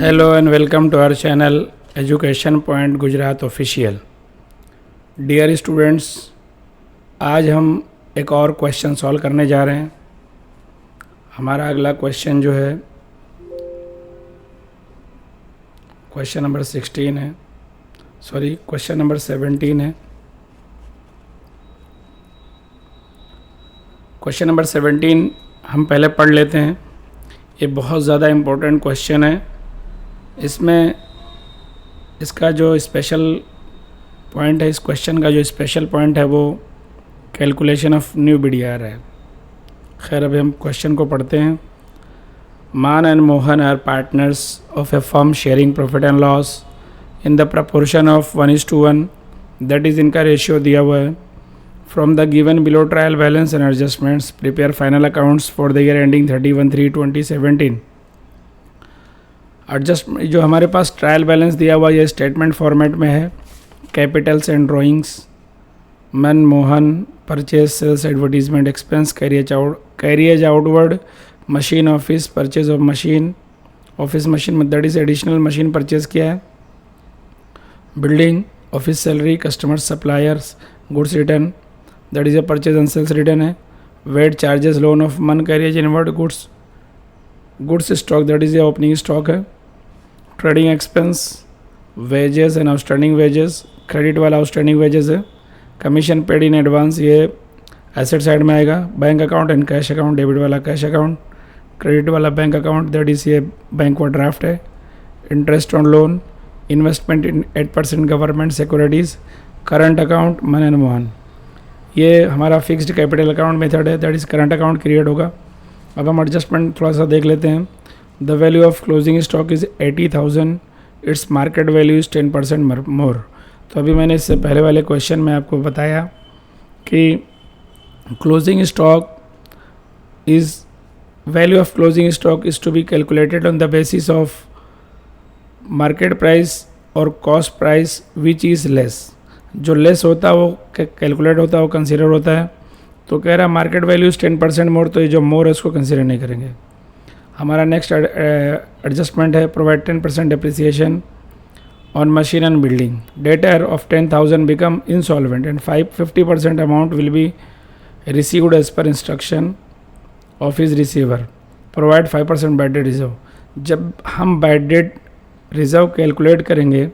Hello and welcome to our channel education point Gujarat official. Dear students, आज हम एक और क्वेश्चन सॉल्व करने जा रहे हैं। हमारा अगला क्वेश्चन जो है क्वेश्चन नंबर 16 है, क्वेश्चन नंबर 17 है। क्वेश्चन नंबर 17 हम पहले पढ़ लेते हैं। ये बहुत ज़्यादा इम्पोर्टेंट क्वेश्चन है। इसमें इसका जो स्पेशल पॉइंट है, इस क्वेश्चन का जो स्पेशल पॉइंट है वो कैलकुलेशन ऑफ न्यू बीडीआर है। खैर, अभी हम क्वेश्चन को पढ़ते हैं। Maan and Mohan are partners of a firm sharing profit and loss in the proportion of 1:1, that is इनका रेशियो दिया हुआ है। From the given below trial balance and adjustments prepare final accounts for the year ending 31/3/2017। Adjustment जो हमारे पास trial balance दिया हुआ ये statement format में है। Capitals and drawings, Mohan purchase sales advertisement expense carriage outward machine office purchase of machine office machine that is additional machine purchase किया है। Building office salary customer suppliers goods return that is a purchase and sales return है। Weight charges loan of man carriage inward goods stock that is a opening stock है। Trading expense wages and outstanding wages, credit वाला outstanding wages है। Commission paid in advance ये asset side में आएगा। Bank account and cash account, debit वाला cash account, credit वाला bank account that is ये bank का ड्राफ्ट है। Interest on loan, investment in 8% government securities, current account मन एंड मोहन। ये हमारा फिक्स्ड कैपिटल अकाउंट मेथड है, that is current account create होगा। अब हम एडजस्टमेंट थोड़ा सा देख लेते हैं। The value of closing stock is 80,000, its market value is 10% मोर। तो अभी मैंने इससे पहले वाले क्वेश्चन में आपको बताया कि closing stock is value of closing stock is to be calculated on the basis of market price और cost price which is less. जो लेस होता है वो कैलकुलेट होता है, वो कंसिडर होता है। तो कह रहा मार्केट वैल्यू इज़ 10% मोर, तो ये जो मोर है उसको कंसिडर नहीं करेंगे। हमारा नेक्स्ट एडजस्टमेंट है provide 10% depreciation on machine and building. Debtor of 10,000 become insolvent and 50% amount will be received as per instruction of his receiver. Provide 5% bad debt reserve. जब हम बैड डेट रिजर्व कैलकुलेट करेंगे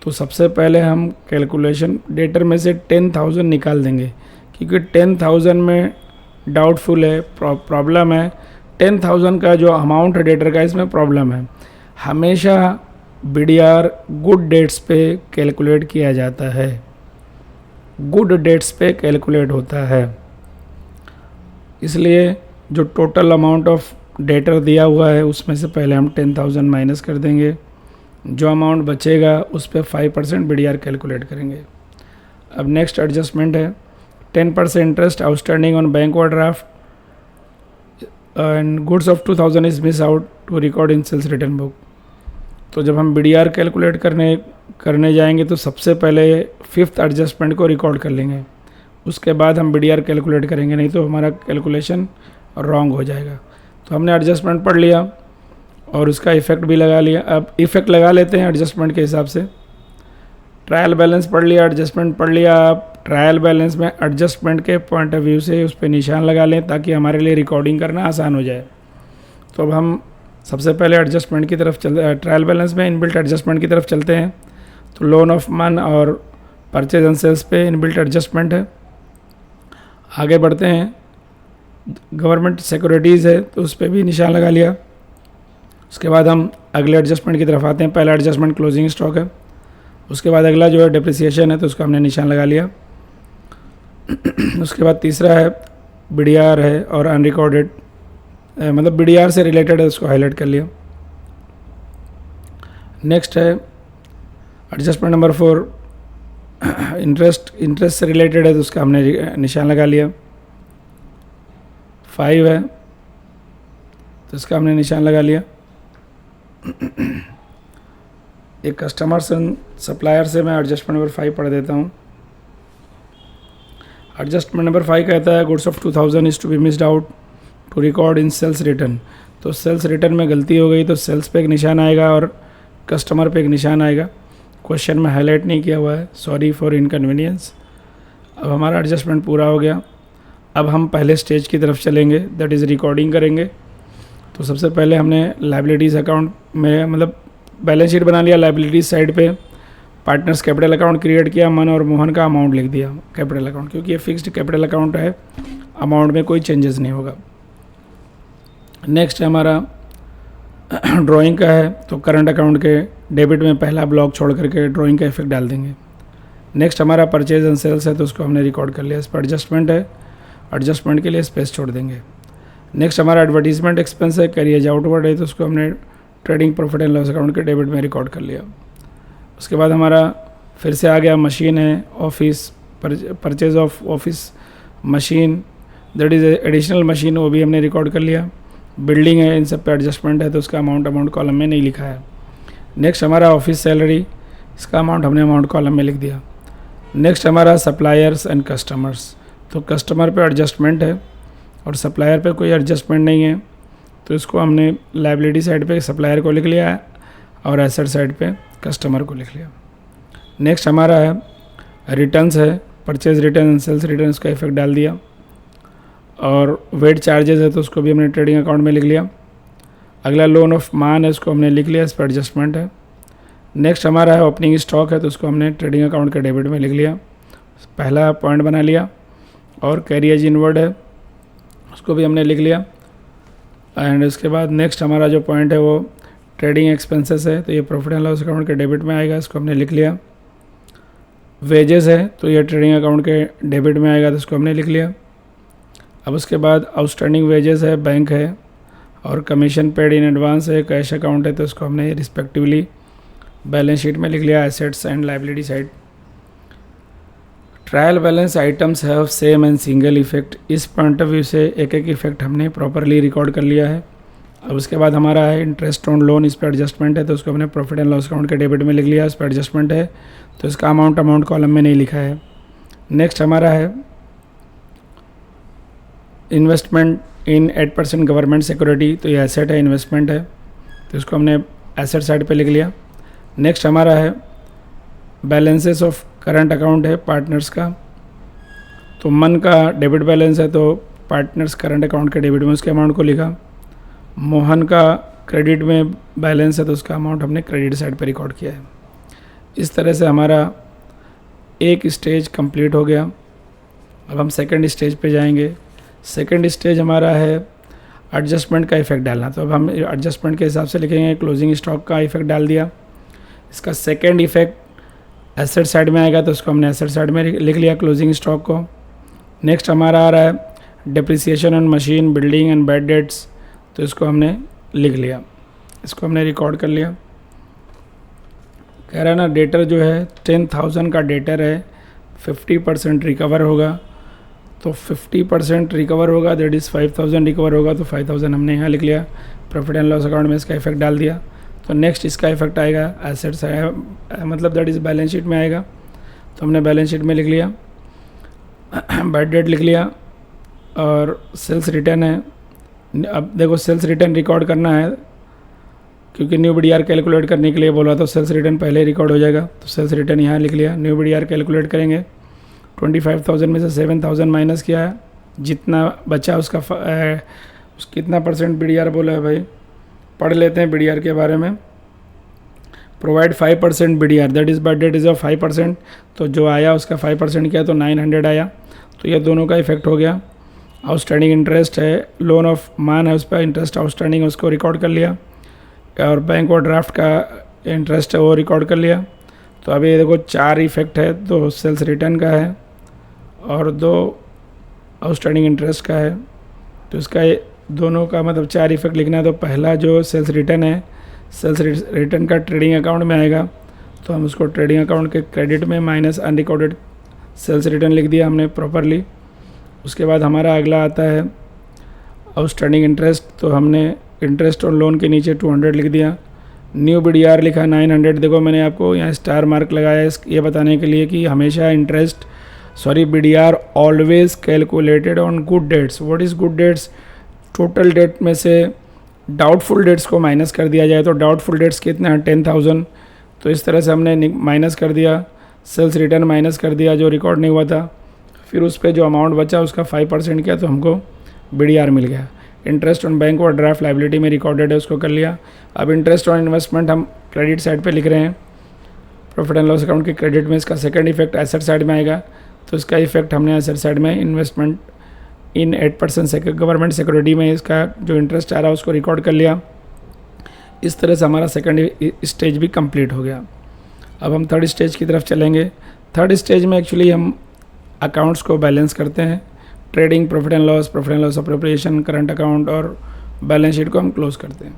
तो सबसे पहले हम calculation debtor में से 10,000 निकाल देंगे, क्योंकि 10,000 में डाउटफुल है, प्रॉब्लम है। 10,000 का जो अमाउंट है डेटर का, इसमें प्रॉब्लम है। हमेशा बीडीआर गुड डेट्स पे कैलकुलेट किया जाता है, गुड डेट्स पे कैलकुलेट होता है। इसलिए जो टोटल अमाउंट ऑफ डेटर दिया हुआ है उसमें से पहले हम 10,000 माइनस कर देंगे। जो अमाउंट बचेगा उस पर 5% बीडीआर कैलकुलेट करेंगे। अब नेक्स्ट एडजस्टमेंट है 10% interest outstanding on bank overdraft and goods of 2,000 is miss out to record in sales return book. तो जब हम बीडीआर कैलकुलेट करने जाएंगे तो सबसे पहले 5th एडजस्टमेंट को रिकॉर्ड कर लेंगे, उसके बाद हम बीडीआर कैलकुलेट करेंगे, नहीं तो हमारा कैलकुलेशन रॉन्ग हो जाएगा। तो हमने एडजस्टमेंट पढ़ लिया और उसका इफ़ेक्ट भी लगा लिया। अब इफ़ेक्ट लगा लेते हैं एडजस्टमेंट के हिसाब से। ट्रायल बैलेंस पढ़ लिया, एडजस्टमेंट पढ़ लिया। आप ट्रायल बैलेंस में एडजस्टमेंट के पॉइंट ऑफ व्यू से उस पर निशान लगा लें ताकि हमारे लिए रिकॉर्डिंग करना आसान हो जाए। तो अब हम सबसे पहले एडजस्टमेंट की तरफ ट्रायल बैलेंस में इनबिल्ट एडजस्टमेंट की तरफ चलते हैं। तो लोन ऑफ मन और परचेज एंड सेल्स पे इनबिल्ट एडजस्टमेंट है। आगे बढ़ते हैं, गवर्नमेंट सिक्योरिटीज़ है तो उस पर भी निशान लगा लिया। उसके बाद हम अगले एडजस्टमेंट की तरफ आते हैं। पहला एडजस्टमेंट क्लोजिंग स्टॉक है, उसके बाद अगला जो है डेप्रिसिएशन है, तो उसका हमने निशान लगा लिया। उसके बाद तीसरा है बीडीआर है और अनरिकॉर्डेड, मतलब बीडीआर से रिलेटेड है, उसको हाईलाइट कर लिया। नेक्स्ट है एडजस्टमेंट नंबर 4 इंटरेस्ट से रिलेटेड है, तो उसका हमने निशान लगा लिया। 5 है तो इसका हमने निशान लगा लिया। एक कस्टमर्स एंड सप्लायर से मैं एडजस्टमेंट नंबर 5 पढ़ देता हूँ। एडजस्टमेंट नंबर 5 कहता है goods of 2,000 is to be missed out to record in sales return. तो सेल्स रिटर्न में गलती हो गई तो सेल्स पे एक निशान आएगा और कस्टमर पे एक निशान आएगा। क्वेश्चन में हाईलाइट नहीं किया हुआ है, सॉरी फॉर इनकन्वीनियंस। अब हमारा एडजस्टमेंट पूरा हो गया। अब हम पहले स्टेज की तरफ चलेंगे, दैट इज़ रिकॉर्डिंग करेंगे। तो सबसे पहले हमने लाइबिलिटीज़ अकाउंट में मतलब बैलेंस शीट बना लिया। लाइबिलिटीज़ साइड पे पार्टनर्स कैपिटल अकाउंट क्रिएट किया, मन और मोहन का अमाउंट लिख दिया कैपिटल अकाउंट, क्योंकि ये फिक्स्ड कैपिटल अकाउंट है, अमाउंट में कोई चेंजेस नहीं होगा। नेक्स्ट हमारा ड्राइंग का है, तो करंट अकाउंट के डेबिट में पहला ब्लॉक छोड़ करके ड्राइंग का इफेक्ट डाल देंगे। नेक्स्ट हमारा परचेज एंड सेल्स है, तो उसको हमने रिकॉर्ड कर लिया। इस पर एडजस्टमेंट है, एडजस्टमेंट के लिए स्पेस छोड़ देंगे। नेक्स्ट हमारा एडवर्टीजमेंट एक्सपेंस है, कैरियज आउटवर्ड है, तो उसको हमने trading profit and loss account के डेबिट में रिकॉर्ड कर लिया। उसके बाद हमारा फिर से आ गया मशीन है, office purchase of office machine, that is additional machine, वो भी हमने रिकॉर्ड कर लिया। बिल्डिंग है, इन सब पे एडजस्टमेंट है, तो उसका अमाउंट कॉलम में नहीं लिखा है। नेक्स्ट हमारा ऑफिस सैलरी, इसका अमाउंट हमने अमाउंट कॉलम में लिख दिया। नेक्स्ट हमारा सप्लायर्स एंड कस्टमर्स, तो कस्टमर पे एडजस्टमेंट है और सप्लायर पे कोई एडजस्टमेंट नहीं है, तो इसको हमने लायबिलिटी साइड पे सप्लायर को लिख लिया है और एसेट साइड पे कस्टमर को लिख लिया। नेक्स्ट हमारा है रिटर्न्स है, purchase return and sales return, इसका इफेक्ट डाल दिया। और वेट चार्जेस है, तो उसको भी हमने ट्रेडिंग अकाउंट में लिख लिया। अगला लोन ऑफ मान है, उसको हमने लिख लिया, इस पर एडजस्टमेंट है। नेक्स्ट हमारा है ओपनिंग स्टॉक है, तो उसको हमने ट्रेडिंग अकाउंट के डेबिट में लिख लिया, पहला पॉइंट बना लिया। और कैरियज इनवर्ड है, उसको भी हमने लिख लिया। एंड उसके बाद नेक्स्ट हमारा जो पॉइंट है वो ट्रेडिंग एक्सपेंसेस है, तो ये प्रॉफिट एंड लॉस अकाउंट के डेबिट में आएगा, इसको हमने लिख लिया। वेजेस है, तो ये ट्रेडिंग अकाउंट के डेबिट में आएगा, तो इसको हमने लिख लिया। अब उसके बाद आउटस्टैंडिंग वेजेस है, बैंक है, और कमीशन पेड इन एडवांस है, कैश अकाउंट है, तो इसको हमने रिस्पेक्टिवली बैलेंस शीट में लिख लिया, assets and liability side. Trial balance items have same and single effect, इस पॉइंट ऑफ व्यू से एक एक इफेक्ट हमने प्रॉपरली रिकॉर्ड कर लिया है। अब उसके बाद हमारा है इंटरेस्ट ऑन लोन, इस पर एडजस्टमेंट है, तो उसको हमने प्रॉफिट एंड लॉस अकाउंट के डेबिट में लिख लिया, इस पर एडजस्टमेंट है, तो इसका अमाउंट कॉलम में नहीं लिखा है। नेक्स्ट हमारा है इन्वेस्टमेंट इन 8% गवर्नमेंट सिक्योरिटी, तो ये एसेट है, इन्वेस्टमेंट है, तो इसको हमने एसेट साइड पे लिख लिया। नेक्स्ट हमारा है बैलेंसेस ऑफ करंट अकाउंट है पार्टनर्स का, तो मन का डेबिट बैलेंस है, तो पार्टनर्स करंट अकाउंट के डेबिट में उसके अमाउंट को लिखा। मोहन का क्रेडिट में बैलेंस है, तो उसका अमाउंट हमने क्रेडिट साइड पे रिकॉर्ड किया है। इस तरह से हमारा एक स्टेज कंप्लीट हो गया। अब हम सेकंड स्टेज पे जाएंगे। सेकंड स्टेज हमारा है एडजस्टमेंट का इफेक्ट डालना, तो अब हम एडजस्टमेंट के हिसाब से लिखेंगे। क्लोजिंग स्टॉक का इफेक्ट डाल दिया, इसका सेकंड इफेक्ट एसेट साइड में आएगा, तो उसको हमने एसेट साइड में लिख लिया क्लोजिंग स्टॉक को। नेक्स्ट हमारा आ रहा है depreciation on machine, building and bad debts, तो इसको हमने लिख लिया, इसको हमने रिकॉर्ड कर लिया। कह रहा है ना डेटर जो है 10,000 का डेटर है, 50% रिकवर होगा, तो 50% रिकवर होगा, दैट इज़ 5,000 रिकवर होगा, तो 5,000 हमने यहाँ लिख लिया। प्रॉफिट एंड लॉस अकाउंट में इसका इफेक्ट डाल दिया। तो नेक्स्ट इसका इफेक्ट आएगा एसेट्स है, मतलब दैट इज़ बैलेंस शीट में आएगा, तो हमने बैलेंस शीट में लिख लिया। बैड डेट लिख लिया और सेल्स रिटर्न है। अब देखो सेल्स रिटर्न रिकॉर्ड करना है, क्योंकि न्यू BDR कैलकुलेट करने के लिए बोला, तो सेल्स रिटर्न पहले रिकॉर्ड हो जाएगा, तो सेल्स रिटर्न यहाँ लिख लिया। न्यू BDR कैलकुलेट करेंगे, 25,000 में से 7,000 माइनस किया है, जितना बचा उसका कितना परसेंट BDR बोला है भाई, पढ़ लेते हैं BDR के बारे में। Provide 5% BDR, that is but that is of 5%, तो जो आया उसका 5% किया, तो 900 आया, तो ये दोनों का इफेक्ट हो गया। आउटस्टैंडिंग इंटरेस्ट है, लोन ऑफ मान है, उस पर इंटरेस्ट आउटस्टैंडिंग उसको रिकॉर्ड कर लिया, और बैंक और ड्राफ्ट का इंटरेस्ट है वो रिकॉर्ड कर लिया। तो अभी देखो 4 इफेक्ट है, 2 सेल्स रिटर्न का है और 2 आउटस्टैंडिंग इंटरेस्ट का है, तो इसका दोनों का मतलब 4 इफेक्ट लिखना है। तो पहला जो सेल्स रिटर्न है, सेल्स रिटर्न का ट्रेडिंग अकाउंट में आएगा, तो हम उसको ट्रेडिंग अकाउंट के क्रेडिट में माइनस अनरिकॉर्डेड सेल्स रिटर्न लिख दिया हमने प्रॉपरली। उसके बाद हमारा अगला आता है आउटस्टैंडिंग इंटरेस्ट, तो हमने इंटरेस्ट और लोन के नीचे 200 लिख दिया। न्यू BDR लिखा 900। देखो मैंने आपको यहाँ स्टार मार्क लगाया ये बताने के लिए कि हमेशा BDR always calculated on good debts. What is good debts? Total debt में से डाउटफुल डेट्स को माइनस कर दिया जाए तो डाउटफुल डेट्स कितने हैं 10,000, तो इस तरह से हमने माइनस कर दिया, सेल्स रिटर्न माइनस कर दिया जो रिकॉर्ड नहीं हुआ था, फिर उस पर जो अमाउंट बचा उसका 5% किया तो हमको BDR मिल गया। इंटरेस्ट ऑन बैंक और ड्राफ्ट लाइबिलिटी में रिकॉर्डेड है उसको कर लिया। अब इंटरेस्ट ऑन इन्वेस्टमेंट हम क्रेडिट साइड पे लिख रहे हैं, प्रॉफिट एंड लॉस अकाउंट के क्रेडिट में इसका सेकंड इफेक्ट एसेट साइड में आएगा, तो इसका इफेक्ट हमने एसेट साइड में इन्वेस्टमेंट इन 8% गवर्नमेंट सिक्योरिटी में इसका जो इंटरेस्ट आ रहा है उसको रिकॉर्ड कर लिया। इस तरह से हमारा सेकंड स्टेज भी कंप्लीट हो गया। अब हम थर्ड स्टेज की तरफ चलेंगे। थर्ड स्टेज में एक्चुअली हम अकाउंट्स को बैलेंस करते हैं, trading, profit and loss appropriation, current account और बैलेंस शीट को हम क्लोज करते हैं।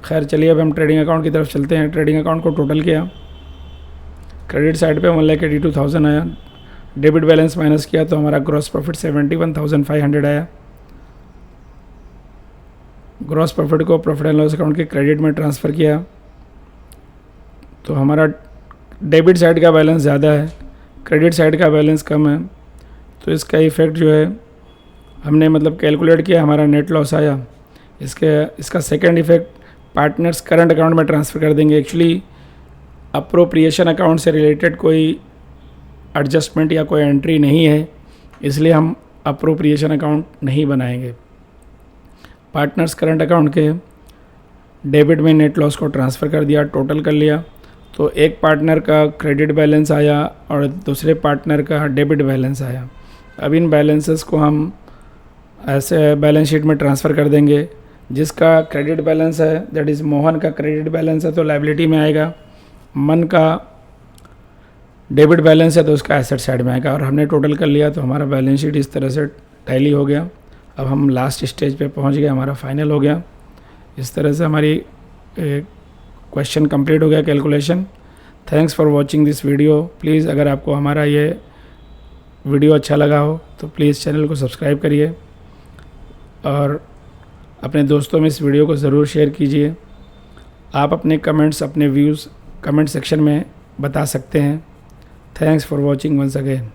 खैर चलिए अब हम ट्रेडिंग अकाउंट की तरफ चलते हैं। ट्रेडिंग अकाउंट को टोटल किया, क्रेडिट साइड पे 1,82,000 आया, डेबिट बैलेंस माइनस किया तो हमारा ग्रॉस प्रॉफिट 71,500 आया। ग्रॉस प्रॉफिट को प्रॉफिट एंड लॉस अकाउंट के क्रेडिट में ट्रांसफ़र किया तो हमारा डेबिट साइड का बैलेंस ज़्यादा है, क्रेडिट साइड का बैलेंस कम है, तो इसका इफ़ेक्ट जो है हमने मतलब कैलकुलेट किया, हमारा नेट लॉस आया। इसका second effect partners current account में ट्रांसफ़र कर देंगे। एक्चुअली अप्रोप्रिएशन अकाउंट से रिलेटेड कोई एडजस्टमेंट या कोई एंट्री नहीं है, इसलिए हम अप्रोप्रिएशन अकाउंट नहीं बनाएंगे। पार्टनर्स करंट अकाउंट के डेबिट में नेट लॉस को ट्रांसफ़र कर दिया, टोटल कर लिया, तो एक पार्टनर का क्रेडिट बैलेंस आया और दूसरे पार्टनर का डेबिट बैलेंस आया। अब इन बैलेंसेस को हम ऐसे बैलेंस शीट में ट्रांसफ़र कर देंगे। जिसका क्रेडिट बैलेंस है, दैट इज़ मोहन का क्रेडिट बैलेंस है तो लायबिलिटी में आएगा, मन का डेबिट बैलेंस है तो उसका एसेट साइड में आएगा। और हमने टोटल कर लिया तो हमारा बैलेंस शीट इस तरह से टैली हो गया। अब हम लास्ट स्टेज पे पहुंच गए, हमारा फाइनल हो गया। इस तरह से हमारी क्वेश्चन कंप्लीट हो गया, calculation. Thanks for watching this video. Please अगर आपको हमारा ये वीडियो अच्छा लगा हो तो प्लीज़ चैनल को सब्सक्राइब करिए और अपने दोस्तों में इस वीडियो को ज़रूर शेयर कीजिए। आप अपने कमेंट्स, अपने व्यूज़ कमेंट सेक्शन में बता सकते हैं। Thanks for watching once again.